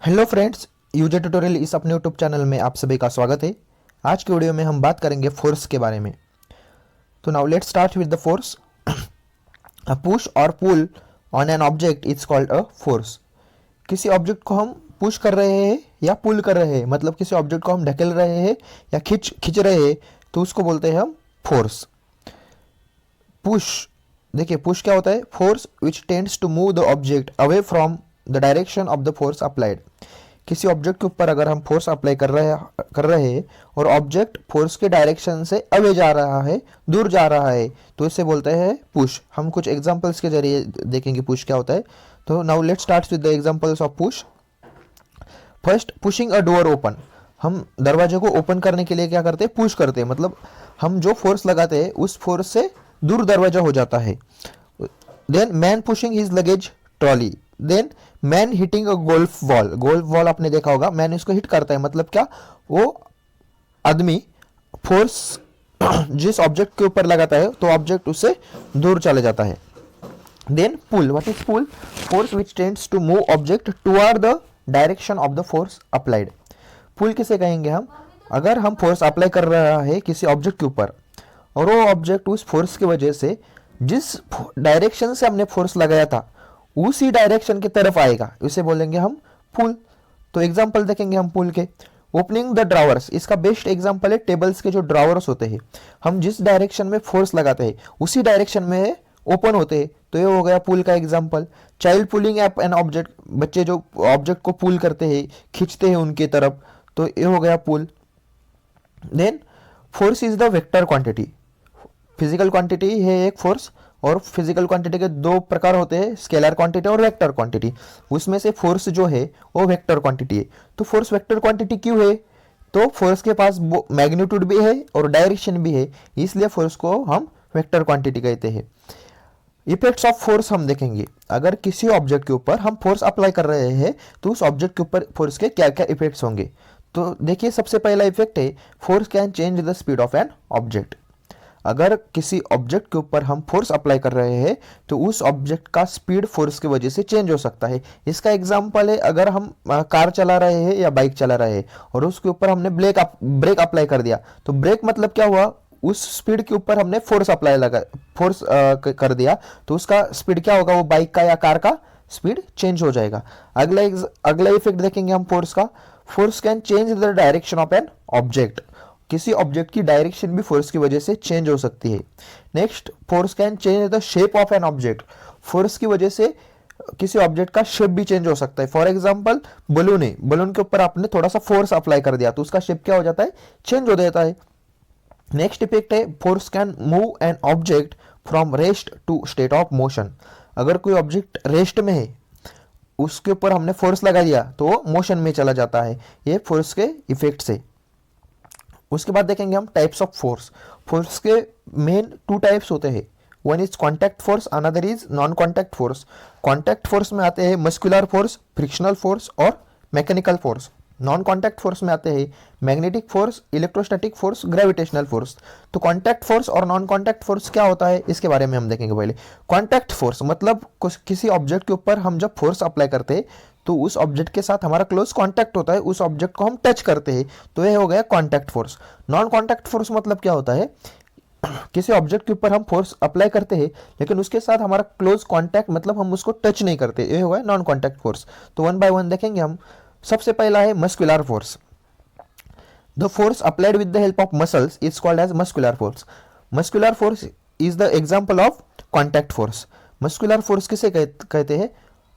Hello friends, user tutorial इस अपने YouTube channel में आप सभी का स्वागत है। आज की वीडियो में हम बात करेंगे फोर्स के बारे में। तो now let's start with the force. A push और pull on an object is called a force. किसी ऑब्जेक्ट को हम पुश कर रहे हैं या पुल कर रहे हैं, मतलब किसी ऑब्जेक्ट को हम ढकेल रहे हैं या खींच खींच रहे हैं, तो उसको बोलते हैं हम फोर्स। पुश, देखिए पुश क्या होता है? Force which tends to move the object away from the direction of the force applied. किसी ऑब्जेक्ट के ऊपर अगर हम फोर्स अप्लाई कर रहे हैं और ऑब्जेक्ट फोर्स के डायरेक्शन से अवे जा रहा है, दूर जा रहा है, तो इसे बोलते हैं पुश। हम कुछ एग्जांपल्स के जरिए देखेंगे पुश क्या होता है। तो now let's start with the examples of push. First, pushing a door open. हम दरवाजे को ओपन करने के लिए क्या करते हैं? पुश करते हैं, मतलब हम जो फोर्स लगाते हैं उस फोर्स से दूर दरवाजा हो जाता है। Then man pushing his luggage trolley. Then man hitting a golf ball. Golf ball आपने देखा होगा, मैन इसको हिट करता है, मतलब क्या? वो आदमी फोर्स जिस ऑब्जेक्ट के ऊपर लगाता है तो ऑब्जेक्ट उससे दूर चले जाता है। Then pull, what is pull? Force which tends to move object toward the direction of the force applied. Pull किसे कहेंगे हम? अगर हम फोर्स अप्लाई कर रहा है किसी ऑब्जेक्ट के ऊपर और वो ऑब्जेक्ट उस फोर्स की वजह से जिस डायरेक्शन से हमने फोर्स लगाया था उसी डायरेक्शन की तरफ आएगा, उसे बोलेंगे हम पुल। तो एग्जांपल देखेंगे हम पुल के। ओपनिंग द ड्रावर्स, इसका बेस्ट एग्जांपल है टेबल्स के जो ड्रावर्स होते हैं, हम जिस डायरेक्शन में फोर्स लगाते हैं उसी डायरेक्शन में ओपन होते हैं, तो ये हो गया पुल का example. Child pulling app an object, बच्चे जो ऑब्जेक्ट को पुल करते हैं, खींचते हैं उनकी तरफ, तो ये हो गया pull. Then force is the vector quantity. Physical quantity है एक फोर्स, और फिजिकल क्वांटिटी के दो प्रकार होते हैं, स्केलर क्वांटिटी और वेक्टर क्वांटिटी। उसमें से फोर्स जो है वो वेक्टर क्वांटिटी है। तो फोर्स वेक्टर क्वांटिटी क्यों है? तो फोर्स के पास मैग्नीट्यूड भी है और डायरेक्शन भी है, इसलिए फोर्स को हम वेक्टर क्वांटिटी कहते हैं। इफेक्ट्स ऑफ फोर्स हम देखेंगे। अगर किसी ऑब्जेक्ट के ऊपर हम फोर्स अप्लाई कर रहे हैं तो उस ऑब्जेक्ट के ऊपर फोर्स के क्या क्या इफेक्ट्स होंगे। तो देखिए, सबसे पहला इफेक्ट है force can change the speed of an object. अगर किसी ऑब्जेक्ट के ऊपर हम फोर्स अप्लाई कर रहे हैं तो उस ऑब्जेक्ट का स्पीड फोर्स की वजह से चेंज हो सकता है। इसका एग्जांपल है, अगर हम कार चला रहे हैं या बाइक चला रहे हैं और उसके ऊपर हमने ब्रेक अप्लाई कर दिया, तो ब्रेक मतलब क्या हुआ? उस स्पीड के ऊपर हमने फोर्स कर दिया, तो उसका स्पीड क्या होगा? वो बाइक का या कार का स्पीड चेंज हो जाएगा। अगला इफेक्ट देखेंगे हम फोर्स का। Force can change the direction of an object. किसी ऑब्जेक्ट की डायरेक्शन भी फोर्स की वजह से चेंज हो सकती है। Next, force can change the shape of an object. Force की वजह से किसी ऑब्जेक्ट का शेप भी चेंज हो सकता है। फॉर एग्जांपल बलून है, बलून के ऊपर आपने थोड़ा सा फोर्स अप्लाई कर दिया तो उसका शेप क्या हो जाता है? चेंज हो जाता है। नेक्स्ट इफेक्ट है force can move an object from rest to state of motion. अगर कोई ऑब्जेक्ट रेस्ट में है, उसके ऊपर हमने फोर्स लगा दिया तो वो मोशन में चला जाता है। ये फोर्स के इफेक्ट से। उसके बाद देखेंगे हम टाइप्स ऑफ फोर्स। फोर्स के मेन टू टाइप्स होते हैं। One is contact force, another is non contact force. Contact force में आते हैं मस्कुलर फोर्स, फ्रिक्शनल फोर्स और mechanical force. Non contact force में आते हैं magnetic force, electrostatic force, gravitational force. तो कॉन्टैक्ट फोर्स और नॉन कॉन्टैक्ट फोर्स क्या होता है, इसके बारे में हम देखेंगे पहले। कॉन्टैक्ट फोर्स मतलब किसी ऑब्जेक्ट के ऊपर हम जब फोर्स अप्लाई करते हैं तो उस ऑब्जेक्ट के साथ हमारा क्लोज कांटेक्ट होता है, उस ऑब्जेक्ट को हम टच करते हैं, तो ये हो गया contact force. Non contact force मतलब क्या होता है? किसी ऑब्जेक्ट के ऊपर हम फोर्स अप्लाई करते हैं लेकिन उसके साथ हमारा क्लोज कांटेक्ट, मतलब हम उसको टच नहीं करते, ये होगा नॉन कॉन्टैक्ट फोर्स। तो वन बाय वन देखेंगे हम। सबसे पहला है muscular force. The force applied with the help of muscles is called as muscular force. Muscular force is the example of contact force. Muscular force किसे कहते हैं?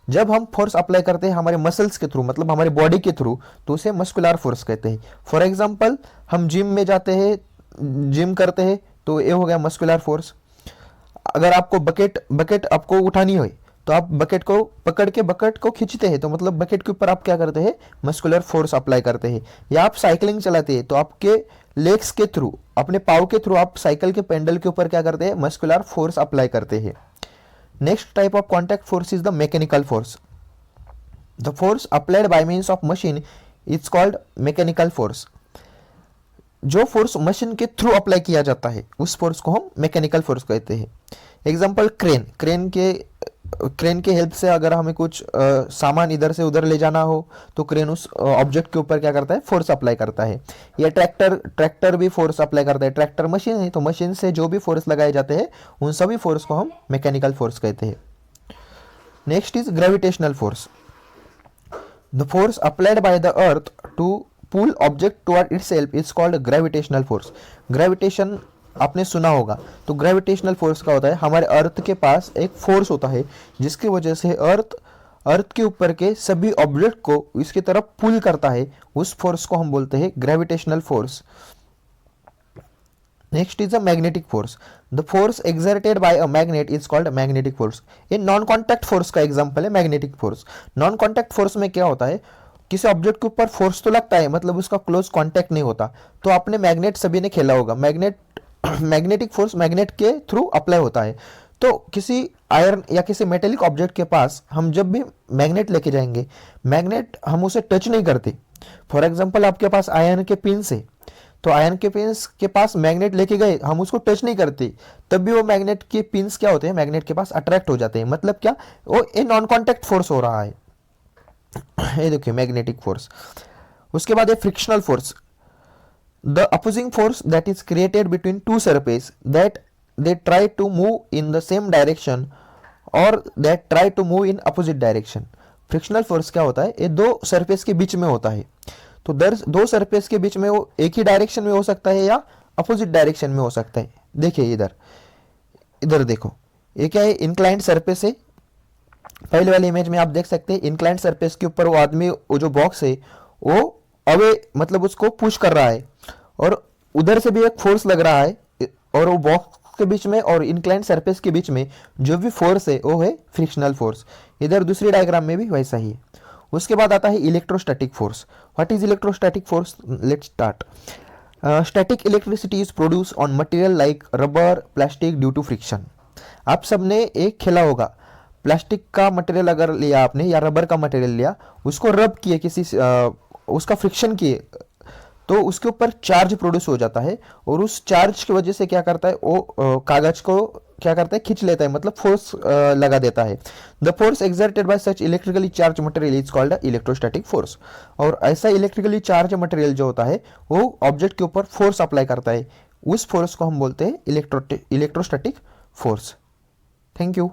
जब हम फोर्स अप्लाई करते हैं हमारे मसल्स के थ्रू, मतलब हमारे बॉडी के थ्रू, तो उसे मस्कुलर फोर्स कहते हैं। फॉर एग्जांपल हम जिम में जाते हैं, जिम करते हैं, तो ये हो गया मस्कुलर फोर्स। अगर आपको बकेट आपको उठानी हो तो आप बकेट को पकड़ के बकेट को खींचते हैं, तो मतलब बकेट के ऊपर आप क्या करते हैं? मस्कुलर फोर्स अप्लाई करते हैं। या आप साइकिलिंग चलाते हैं तो आपके लेग्स के थ्रू, अपने पाँव के थ्रू आप साइकिल के पेंडल के ऊपर क्या करते हैं? मस्कुलर फोर्स अप्लाई करते हैं। Next type of contact force is the mechanical force. The force applied bye means of machine is called mechanical force. जो फोर्स मशीन के थ्रू अप्लाई किया जाता है उस फोर्स को हम मैकेनिकल फोर्स कहते हैं। Example crane. क्रेन के क्रेन के हेल्प से अगर हमें कुछ सामान इधर से उधर ले जाना हो तो क्रेन उस ऑब्जेक्ट के ऊपर क्या करता है, फोर्स अप्लाई करता है। या ट्रैक्टर ट्रैक्टर भी फोर्स अप्लाई करता है। ट्रैक्टर मशीन है तो मशीन से जो भी फोर्स लगाए जाते हैं उन सभी फोर्स को हम मैकेनिकल फोर्स कहते हैं। Next is gravitational force. The force applied by the earth to pull object toward itself is called gravitational force. Gravitation आपने सुना होगा। तो ग्रेविटेशनल फोर्स का होता है हमारे अर्थ के पास एक फोर्स होता है जिसकी वजह से अर्थ के ऊपर के सभी ऑब्जेक्ट को इसकी तरफ पुल करता है। उस फोर्स को हम बोलते हैं gravitational force. Next is a magnetic force. The force exerted by a magnet is called magnetic force. ये नॉन कॉन्टैक्ट फोर्स का एग्जांपल है magnetic force. Non contact force में क्या होता है, किसी ऑब्जेक्ट के ऊपर फोर्स तो लगता है, मतलब उसका क्लोज कांटेक्ट नहीं होता। तो आपने मैग्नेट सभी ने खेला होगा, मैग्नेटिक फोर्स मैग्नेट के थ्रू अप्लाई होता है। तो किसी आयरन या किसी मेटेलिक ऑब्जेक्ट के पास हम जब भी मैग्नेट लेके जाएंगे, मैग्नेट हम उसे टच नहीं करते। फॉर एग्जांपल आपके पास आयरन के पिन्स है, तो आयरन के पिन्स के पास मैग्नेट लेके गए, हम उसको टच नहीं करते, तब भी वो मैग्नेट के पिन्स क्या होते हैं, मैग्नेट के पास अट्रैक्ट हो जाते हैं। मतलब क्या, वो ए नॉन कॉन्टैक्ट फोर्स हो रहा है। ये देखिए मैग्नेटिक फोर्स। उसके बाद है frictional force. The opposing force that is created between two surfaces that they try to move in the same direction or that try to move in opposite direction. Frictional force क्या होता है, ये दो surface के बीच में होता है। तो दो सरफेस के बीच में वो एक ही डायरेक्शन में हो सकता है या अपोजिट डायरेक्शन में हो सकता है। देखिए इधर देखो, ये क्या है, इंक्लाइंड सरफेस है। पहले वाले इमेज में आप देख सकते हैं इंक्लाइंड सरफेस के ऊपर वो आदमी, वो जो बॉक्स है वो अवे मतलब उसको पुश कर रहा है, और उधर से भी एक फोर्स लग रहा है, और वो बॉक्स के बीच में और इंक्लाइंड सरफेस के बीच में जो भी फोर्स है वो है फ्रिक्शनल फोर्स। इधर दूसरी डायग्राम में भी वैसा ही है। उसके बाद आता है electrostatic force. What is electrostatic force? Let's start. Static electricity is produce on material like rubber, plastic due to friction. आप सबने एक खेला होगा, प्लास्टिक का मटेरियल अगर लिया आपने या रबर का मटेरियल लिया, उसको रब किए किसी उसका फ्रिक्शन किए, तो उसके ऊपर चार्ज प्रोड्यूस हो जाता है, और उस चार्ज की वजह से क्या करता है, वो कागज को क्या करता है, खींच लेता है, मतलब फोर्स लगा देता है। The force exerted by such electrically charge material is called electrostatic force. और ऐसा इलेक्ट्रिकली चार्ज मटेरियल जो होता है वो ऑब्जेक्ट के ऊपर फोर्स अप्लाई करता है, उस फोर्स को हम बोलते हैं इलेक्ट्रोस्टैटिक फोर्स। Thank you.